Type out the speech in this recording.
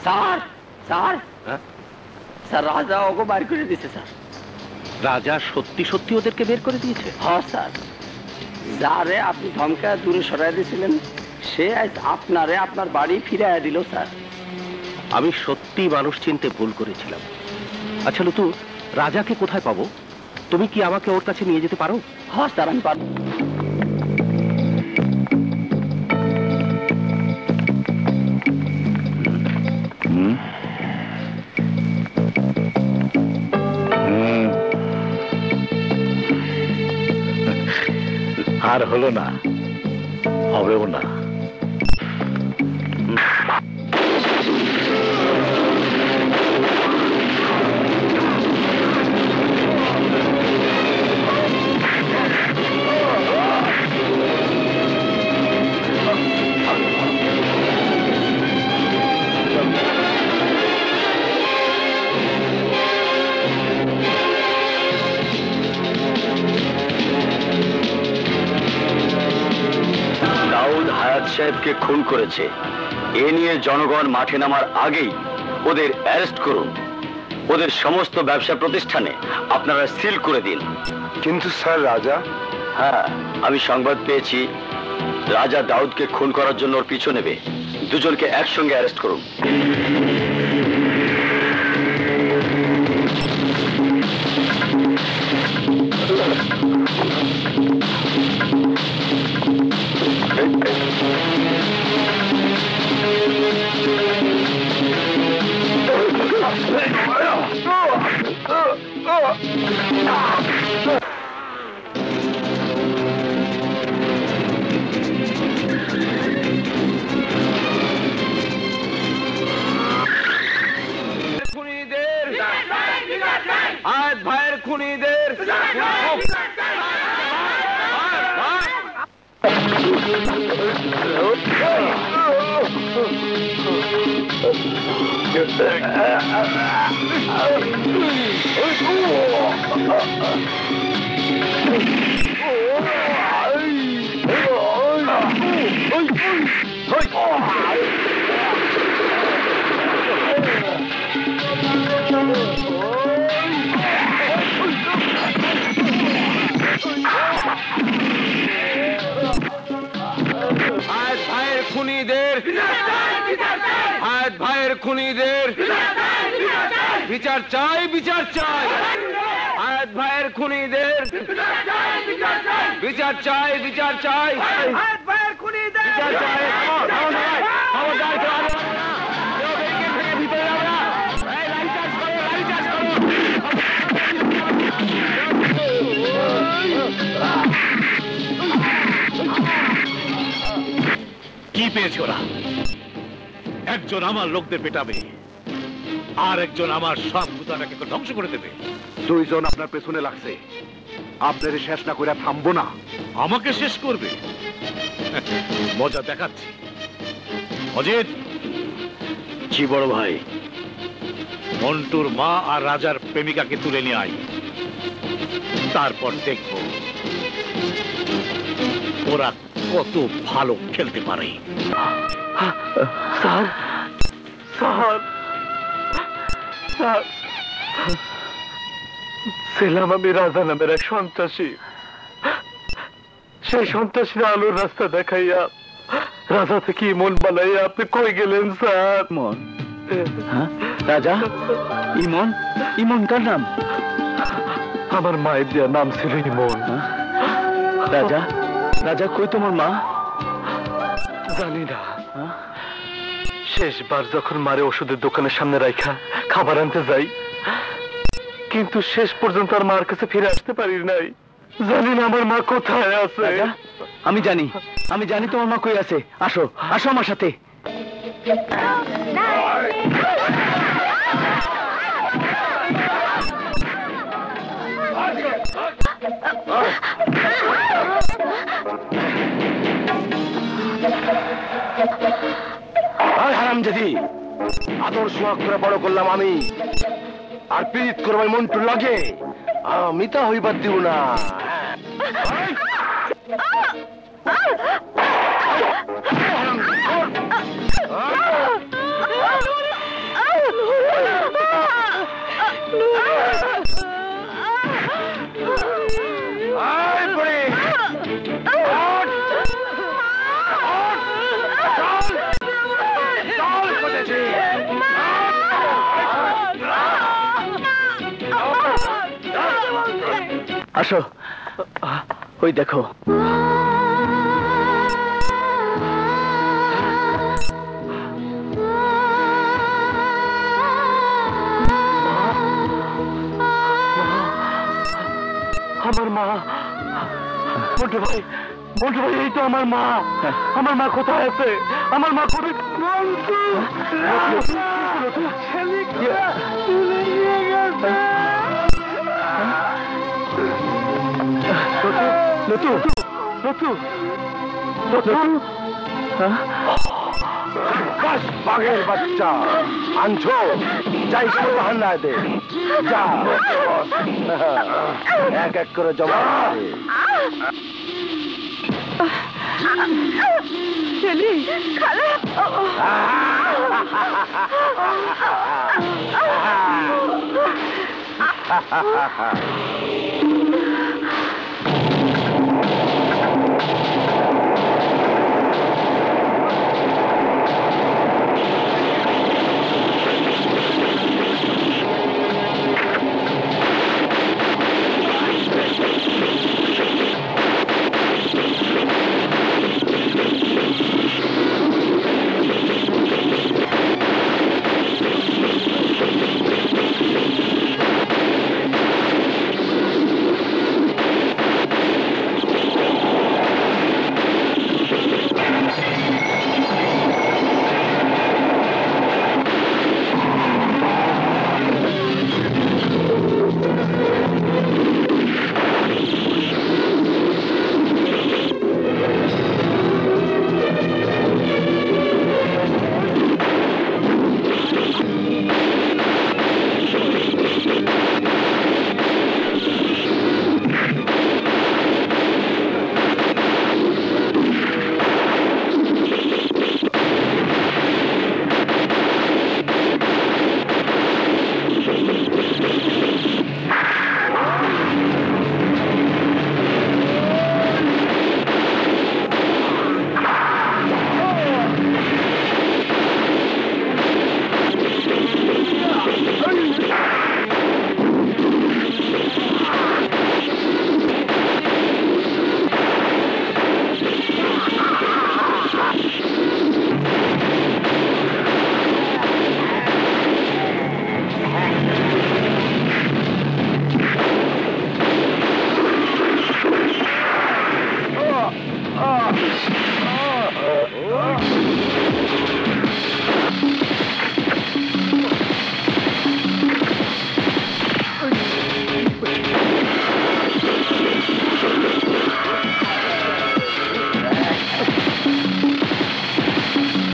Sir sir sir রাজা ওকে বের করে দিয়েছে স্যার। রাজা সত্যি সত্যি ওদেরকে বের করে দিয়েছে? হ্যাঁ স্যার, যারে আপনি ধমকা দূরে সরাই দিয়েছিলেন সে আজ আপনারে আপনার বাড়ি ফিরাইয়া দিল স্যার। আমি সত্যি মানুষ চিনতে ভুল করেছিলাম। আচ্ছা লুতু, রাজাকে কোথায় পাবো? তুমি কি আমাকে ওর কাছে নিয়ে যেতে পারো? হ্যাঁ স্যার, আমি পারবো। আর হলো না, হবেও না। সাহেবকে খুন করেছে, এ নিয়ে জনগণ মাঠে নামার আগেই ওদের অ্যারেস্ট করুন। ওদের সমস্ত ব্যবসা প্রতিষ্ঠানে আপনারা সিল করে দিন। কিন্তু স্যার রাজা? হ্যাঁ, আমি সংবাদ পেয়েছি রাজা দাউদকে খুন করার জন্য ওর পিছু নেবে। দুজনকে একসঙ্গে অ্যারেস্ট করুন। আজ ভাইয়ের খুনিদের খুনিদের বিচার চাই, বিচার চাই। আয়াত ভাইয়ের খুনিদের বিচার চাই, বিচার চাই। আয়াত ভাইয়ের খুনিদের বিচার চাই। কি পেয়েছে ওরা? একজন আমার লোকদের পেটাবে, আর একজন আমার সব ভূতাটাকে ধ্বংস করে দেবে। দুইজন আপনার পেছনে লাগছে, আপনার শেষ না করে থামবো না। আমাকে শেষ করবে? মজা দেখাচ্ছি। অজিত। জি বড় ভাই। মন্টুর মা আর রাজার প্রেমিকাকে তুলে নিয়ে আয়, তারপর দেখব ওরা কত ভালো খেলতে পারে। স্যার, স্যার, স্যার, ছিলাম আমি রাজা নামের এক সন্ত্রাসী। সেই সন্ত্রাসীর আলোর রাস্তা দেখাইয়া রাজা থেকে ইমন বানাইয়া আপনি কই গেলেন স্যার? ইমন? রাজা? ইমন? ইমন কার নাম? আমার মায়ের দেওয়া নাম ছিল ইমন। রাজা? রাজা কই তোমার মা? জানি না। শেষবার যখন মারে ওষুধের দোকানের সামনে রাখা খাবার আনতে যাই, কিন্তু শেষ পর্যন্ত আর মার কাছে ফিরে আসতে পারি নাই। জানি না আমার মা কোথায় আছে। আমি জানি, আমি জানি তোমার মা কই আছে। আসো, আসো আমার সাথে। হারামজাদি, আদর সোহাগ করে বড় করলাম আমি, আর পীড়িত করবাই মন্টুর লাগে। আমি তা হইবার দিব না। আসো, ওই দেখো। আমার মা, মন্টু ভাই, মন্টু ভাই, এই তো আমার মা। আমার মা কোথায় আছে? আমার মা কোথায়? লতু, লতু, লতু, বাস বাঘের বাচ্চা আনছো, যাই হান্না দে, যা এক এক করে জমা দে। ছেলে, খালা,